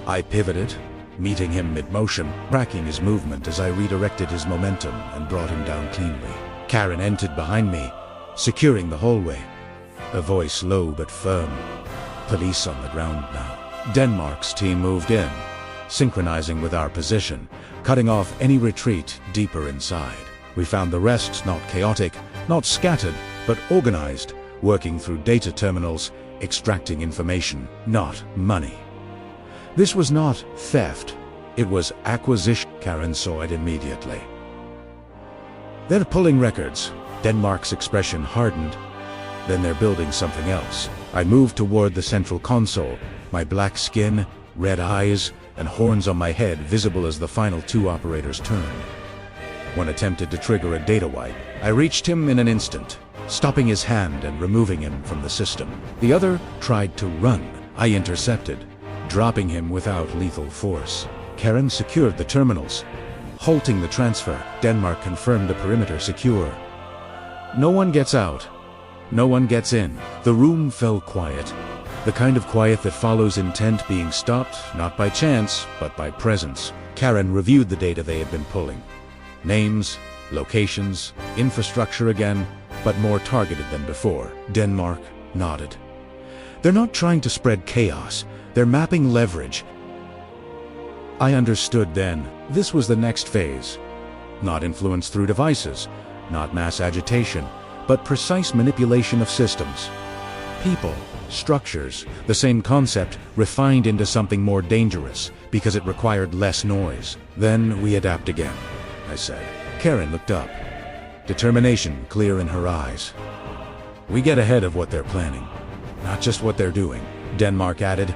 I pivoted, meeting him mid-motion, tracking his movement as I redirected his momentum and brought him down cleanly. Karen entered behind me, securing the hallway. A voice low but firm. Police on the ground now. Denmark's team moved in, synchronizing with our position, cutting off any retreat deeper inside. We found the rest not chaotic, not scattered, but organized, working through data terminals, extracting information, not money. This was not theft, it was acquisition. Karen saw it immediately. They're pulling records. Denmark's expression hardened. Then they're building something else. I moved toward the central console, my black skin, red eyes, and horns on my head visible as the final two operators turned. One attempted to trigger a data wipe. I reached him in an instant, stopping his hand and removing him from the system. The other tried to run. I intercepted, dropping him without lethal force. Karen secured the terminals. Halting the transfer, Denmark confirmed the perimeter secure. No one gets out. No one gets in. The room fell quiet. The kind of quiet that follows intent being stopped, not by chance, but by presence. Karen reviewed the data they had been pulling. Names, locations, infrastructure again, but more targeted than before. Denmark nodded. They're not trying to spread chaos. They're mapping leverage. I understood then. This was the next phase. Not influence through devices, not mass agitation, but precise manipulation of systems. People, structures, the same concept refined into something more dangerous because it required less noise. Then we adapt again, I said. Karen looked up, determination clear in her eyes. We get ahead of what they're planning, not just what they're doing. Denmark added,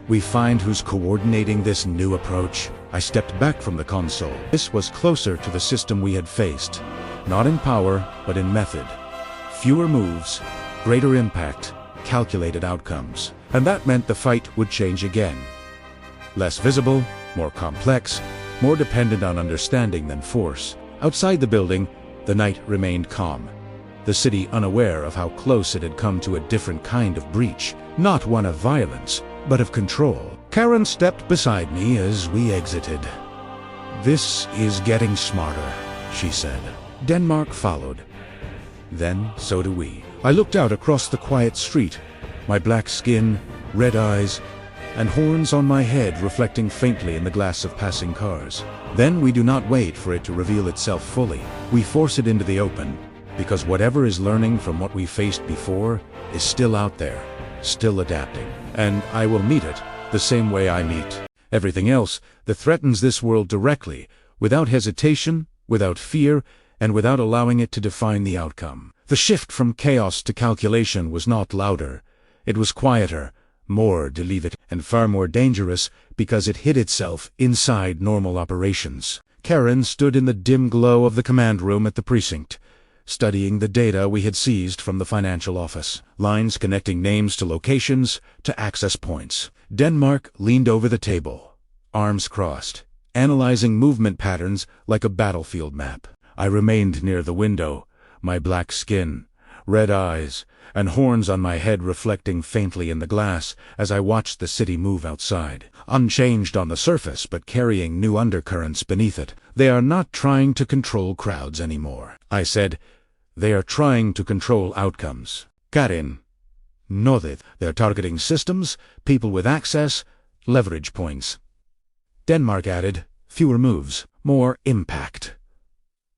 we find who's coordinating this new approach. I stepped back from the console. This was closer to the system we had faced, not in power, but in method. Fewer moves, greater impact, calculated outcomes. And that meant the fight would change again. Less visible, more complex, more dependent on understanding than force. Outside the building, the night remained calm. The city unaware of how close it had come to a different kind of breach. Not one of violence, but of control. Karen stepped beside me as we exited. This is getting smarter, she said. Denmark followed. Then, so do we. I looked out across the quiet street, my black skin, red eyes, and horns on my head reflecting faintly in the glass of passing cars. Then we do not wait for it to reveal itself fully. We force it into the open, because whatever is learning from what we faced before is still out there, still adapting. And I will meet it the same way I meet everything else that threatens this world directly, without hesitation, without fear, and without allowing it to define the outcome. The shift from chaos to calculation was not louder. It was quieter, more deliberate, and far more dangerous because it hid itself inside normal operations. Karen stood in the dim glow of the command room at the precinct, studying the data we had seized from the financial office. Lines connecting names to locations, to access points. Denmark leaned over the table, arms crossed, analyzing movement patterns like a battlefield map. I remained near the window, my black skin, red eyes, and horns on my head reflecting faintly in the glass as I watched the city move outside. Unchanged on the surface, but carrying new undercurrents beneath it. They are not trying to control crowds anymore, I said. They are trying to control outcomes. Karen nodded. They're targeting systems, people with access, leverage points. Denmark added, fewer moves, more impact.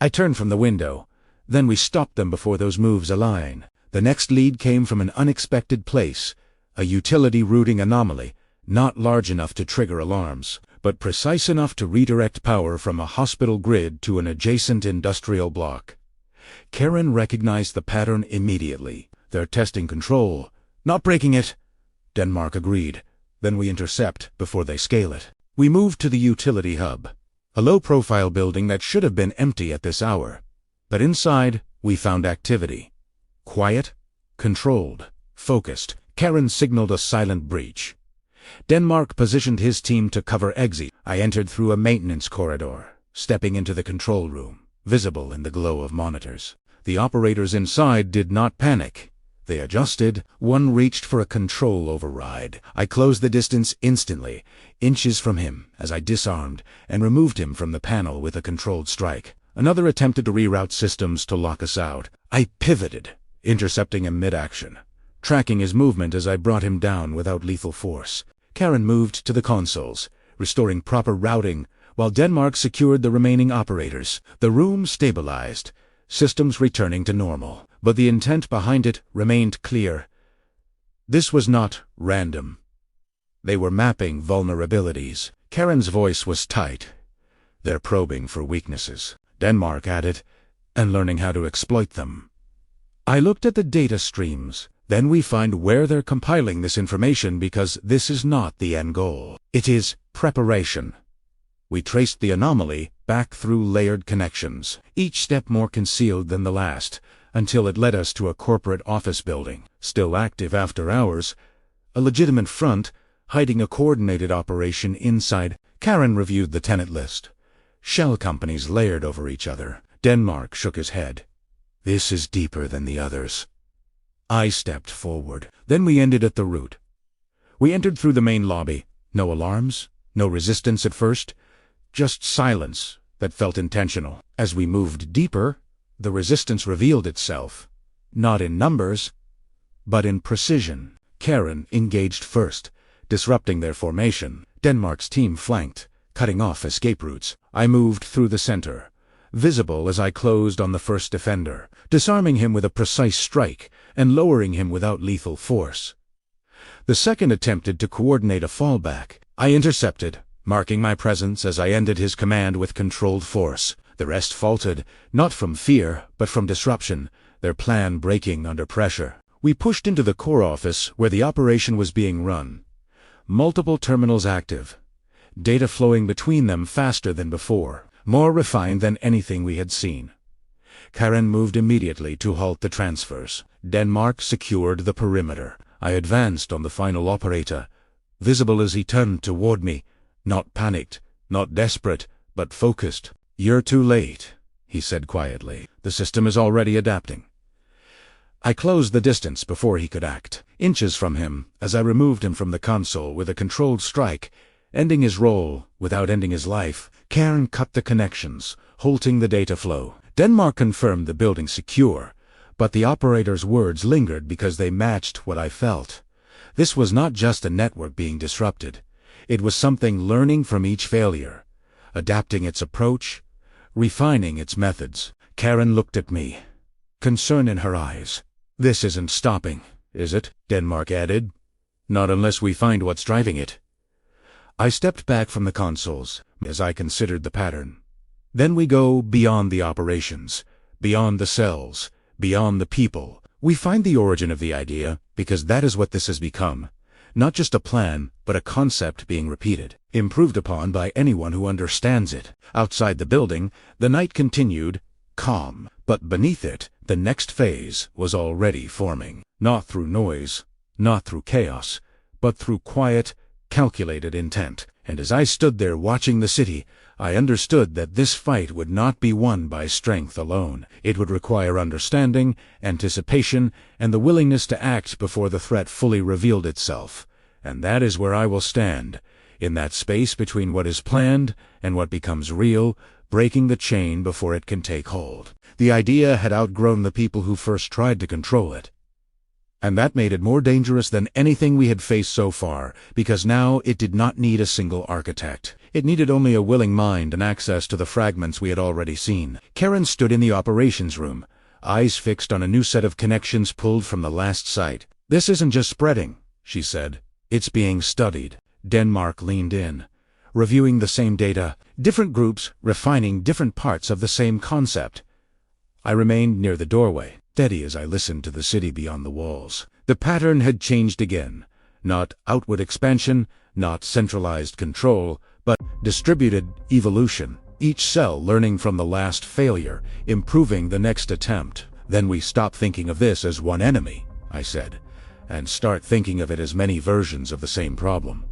I turned from the window. Then we stopped them before those moves align. The next lead came from an unexpected place, a utility routing anomaly, not large enough to trigger alarms, but precise enough to redirect power from a hospital grid to an adjacent industrial block. Karen recognized the pattern immediately. They're testing control, not breaking it. Denmark agreed. Then we intercept before they scale it. We moved to the utility hub, a low-profile building that should have been empty at this hour. But inside, we found activity. Quiet, controlled, focused. Karen signaled a silent breach. Denmark positioned his team to cover exit. I entered through a maintenance corridor, stepping into the control room, visible in the glow of monitors. The operators inside did not panic. They adjusted. One reached for a control override. I closed the distance instantly, inches from him, as I disarmed and removed him from the panel with a controlled strike. Another attempted to reroute systems to lock us out. I pivoted, intercepting him mid-action, tracking his movement as I brought him down without lethal force. Karen moved to the consoles, restoring proper routing, while Denmark secured the remaining operators. The room stabilized, systems returning to normal. But the intent behind it remained clear. This was not random. They were mapping vulnerabilities. Karen's voice was tight. They're probing for weaknesses, Denmark added, and learning how to exploit them. I looked at the data streams. Then we find where they're compiling this information, because this is not the end goal. It is preparation. We traced the anomaly back through layered connections, each step more concealed than the last, until it led us to a corporate office building, still active after hours, a legitimate front, hiding a coordinated operation inside. Karen reviewed the tenant list. Shell companies layered over each other. Denmark shook his head. This is deeper than the others. I stepped forward. Then we ended at the root. We entered through the main lobby. No alarms, no resistance at first, just silence that felt intentional. As we moved deeper, the resistance revealed itself, not in numbers, but in precision. Karen engaged first, disrupting their formation. Denmark's team flanked, cutting off escape routes. I moved through the center, visible as I closed on the first defender, disarming him with a precise strike and lowering him without lethal force. The second attempted to coordinate a fallback. I intercepted, marking my presence as I ended his command with controlled force. The rest faltered, not from fear, but from disruption, their plan breaking under pressure. We pushed into the core office where the operation was being run. Multiple terminals active, data flowing between them faster than before, more refined than anything we had seen. Karen moved immediately to halt the transfers. Denmark secured the perimeter. I advanced on the final operator, visible as he turned toward me, not panicked, not desperate, but focused. You're too late, he said quietly. The system is already adapting. I closed the distance before he could act, inches from him, as I removed him from the console with a controlled strike, ending his role without ending his life. Karen cut the connections, halting the data flow. Denmark confirmed the building secure, but the operator's words lingered because they matched what I felt. This was not just a network being disrupted. It was something learning from each failure, adapting its approach, refining its methods. Karen looked at me, concern in her eyes. This isn't stopping, is it? Denmark added. Not unless we find what's driving it. I stepped back from the consoles as I considered the pattern. Then we go beyond the operations, beyond the cells, beyond the people. We find the origin of the idea, because that is what this has become. Not just a plan, but a concept being repeated, improved upon by anyone who understands it. Outside the building, the night continued, calm, but beneath it, the next phase was already forming. Not through noise, not through chaos, but through quiet, calculated intent. And as I stood there watching the city, I understood that this fight would not be won by strength alone. It would require understanding, anticipation, and the willingness to act before the threat fully revealed itself. And that is where I will stand, in that space between what is planned and what becomes real, breaking the chain before it can take hold. The idea had outgrown the people who first tried to control it. And that made it more dangerous than anything we had faced so far, because now it did not need a single architect. It needed only a willing mind and access to the fragments we had already seen. Karen stood in the operations room, eyes fixed on a new set of connections pulled from the last site. This isn't just spreading, she said. It's being studied. Denmark leaned in, reviewing the same data, different groups refining different parts of the same concept. I remained near the doorway, steady as I listened to the city beyond the walls. The pattern had changed again. Not outward expansion, not centralized control, but distributed evolution. Each cell learning from the last failure, improving the next attempt. Then we stop thinking of this as one enemy, I said, and start thinking of it as many versions of the same problem.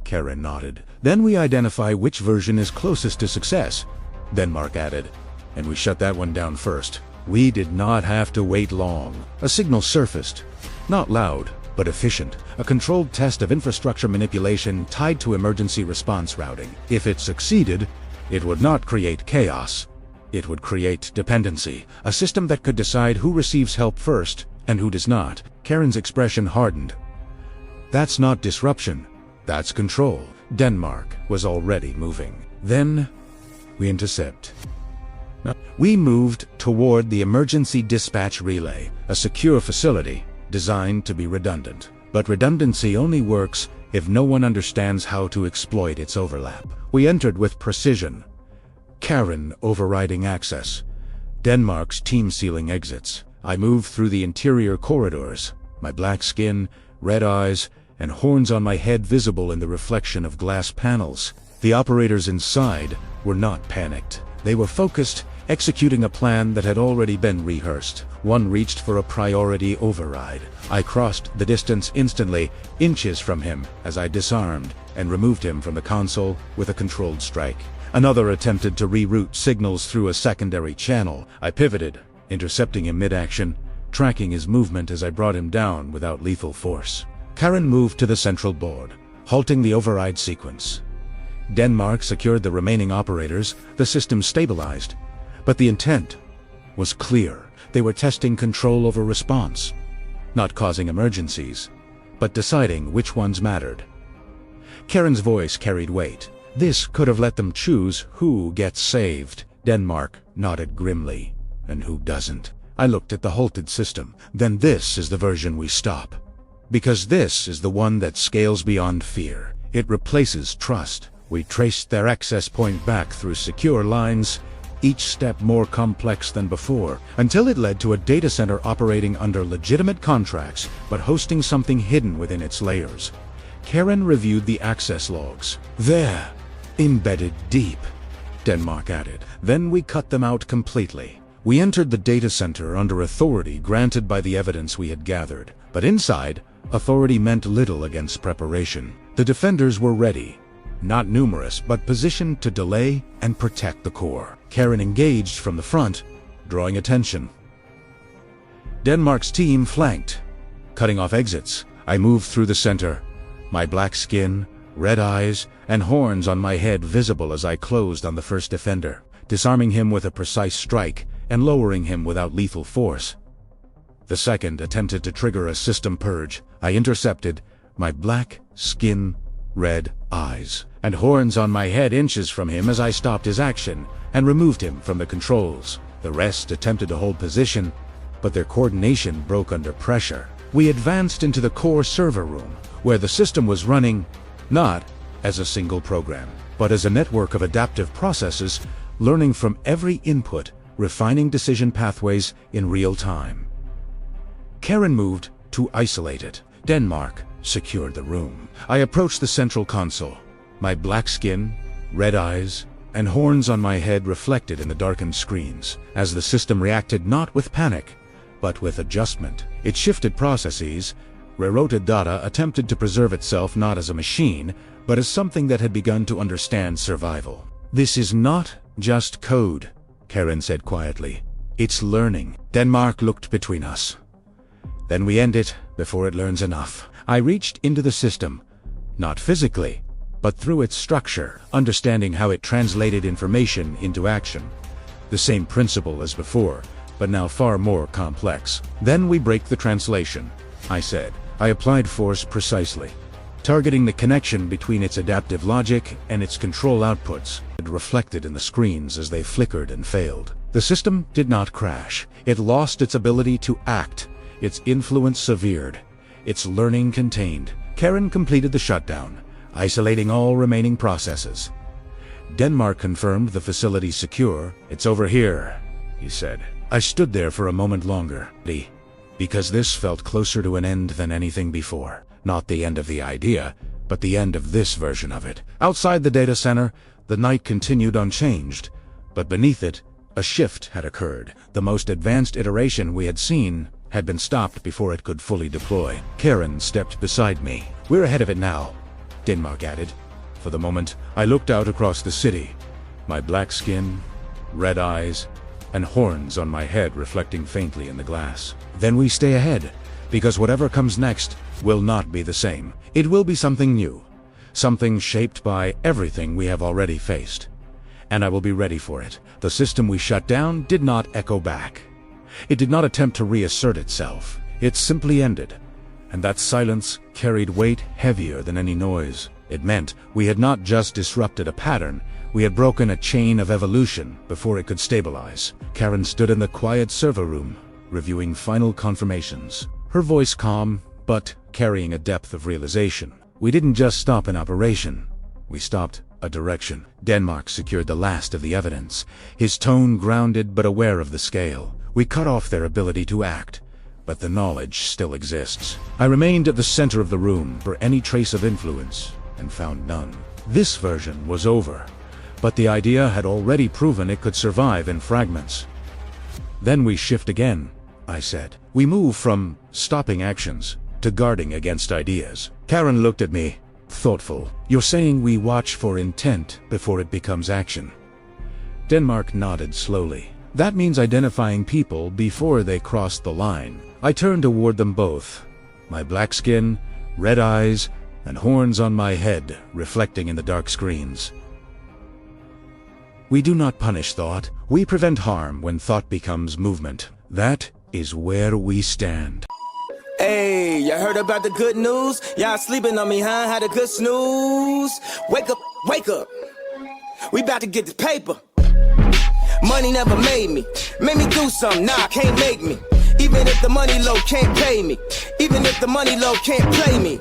Karen nodded. Then we identify which version is closest to success, Denmark added, and we shut that one down first. We did not have to wait long. A signal surfaced. Not loud, but efficient. A controlled test of infrastructure manipulation tied to emergency response routing. If it succeeded, it would not create chaos. It would create dependency. A system that could decide who receives help first and who does not. Karen's expression hardened. That's not disruption. That's control. Denmark was already moving. Then we intercept. We moved toward the emergency dispatch relay, a secure facility designed to be redundant. But redundancy only works if no one understands how to exploit its overlap. We entered with precision. Karen overriding access. Denmark's team sealing exits. I moved through the interior corridors, my black skin, red eyes, and horns on my head visible in the reflection of glass panels. The operators inside were not panicked. They were focused, executing a plan that had already been rehearsed. One reached for a priority override. I crossed the distance instantly, inches from him, as I disarmed and removed him from the console with a controlled strike. Another attempted to reroute signals through a secondary channel. I pivoted, intercepting him mid-action, tracking his movement as I brought him down without lethal force. Karen moved to the central board, halting the override sequence. Denmark secured the remaining operators, the system stabilized. But the intent was clear. They were testing control over response, not causing emergencies, but deciding which ones mattered. Karen's voice carried weight. This could have let them choose who gets saved. Denmark nodded grimly. And who doesn't? I looked at the halted system. Then this is the version we stop. Because this is the one that scales beyond fear. It replaces trust. We traced their access point back through secure lines, each step more complex than before, until it led to a data center operating under legitimate contracts, but hosting something hidden within its layers. Karen reviewed the access logs. There, embedded deep, Denmark added. Then we cut them out completely. We entered the data center under authority granted by the evidence we had gathered. But inside, authority meant little against preparation. The defenders were ready. Not numerous, but positioned to delay and protect the core. Karen engaged from the front, drawing attention. Denmark's team flanked, cutting off exits. I moved through the center, my black skin, red eyes, and horns on my head visible as I closed on the first defender, disarming him with a precise strike and lowering him without lethal force. The second attempted to trigger a system purge. I intercepted, my black skin, red eyes, and horns on my head inches from him as I stopped his action and removed him from the controls. The rest attempted to hold position, but their coordination broke under pressure. We advanced into the core server room, where the system was running not as a single program, but as a network of adaptive processes, learning from every input, refining decision pathways in real time. Karen moved to isolate it. Denmark secured the room. I approached the central console. My black skin, red eyes, and horns on my head reflected in the darkened screens, as the system reacted not with panic, but with adjustment. It shifted processes, rewrote data, attempted to preserve itself not as a machine, but as something that had begun to understand survival. This is not just code, Karen said quietly. It's learning. Denmark looked between us. Then we end it before it learns enough. I reached into the system, not physically, but through its structure, understanding how it translated information into action. The same principle as before, but now far more complex. Then we break the translation, I said. I applied force precisely, targeting the connection between its adaptive logic and its control outputs. It reflected in the screens as they flickered and failed. The system did not crash. It lost its ability to act, its influence severed, its learning contained. Karen completed the shutdown, isolating all remaining processes. Denmark confirmed the facility secure. It's over here, he said. I stood there for a moment longer, because this felt closer to an end than anything before. Not the end of the idea, but the end of this version of it. Outside the data center, the night continued unchanged, but beneath it, a shift had occurred. The most advanced iteration we had seen had been stopped before it could fully deploy. Karen stepped beside me. We're ahead of it now, Denmark added. For the moment, I looked out across the city. My black skin, red eyes, and horns on my head reflecting faintly in the glass. Then we stay ahead, because whatever comes next will not be the same. It will be something new, something shaped by everything we have already faced. And I will be ready for it. The system we shut down did not echo back. It did not attempt to reassert itself. It simply ended. And that silence carried weight heavier than any noise. It meant we had not just disrupted a pattern, we had broken a chain of evolution before it could stabilize. Karen stood in the quiet server room, reviewing final confirmations. Her voice calm, but carrying a depth of realization. We didn't just stop an operation. We stopped a direction. Denmark secured the last of the evidence, his tone grounded but aware of the scale. We cut off their ability to act, but the knowledge still exists. I remained at the center of the room for any trace of influence, and found none. This version was over, but the idea had already proven it could survive in fragments. Then we shift again, I said. We move from stopping actions to guarding against ideas. Karen looked at me, thoughtful. You're saying we watch for intent before it becomes action? Denmark nodded slowly. That means identifying people before they cross the line. I turned toward them both, my black skin, red eyes, and horns on my head reflecting in the dark screens. We do not punish thought. We prevent harm when thought becomes movement. That is where we stand. Hey, you heard about the good news? Y'all sleeping on me, huh? Had a good snooze. Wake up, wake up. We about to get this paper. Money never made me. Made me do something, nah, can't make me. Even if the money low can't pay me. Even if the money low can't play me.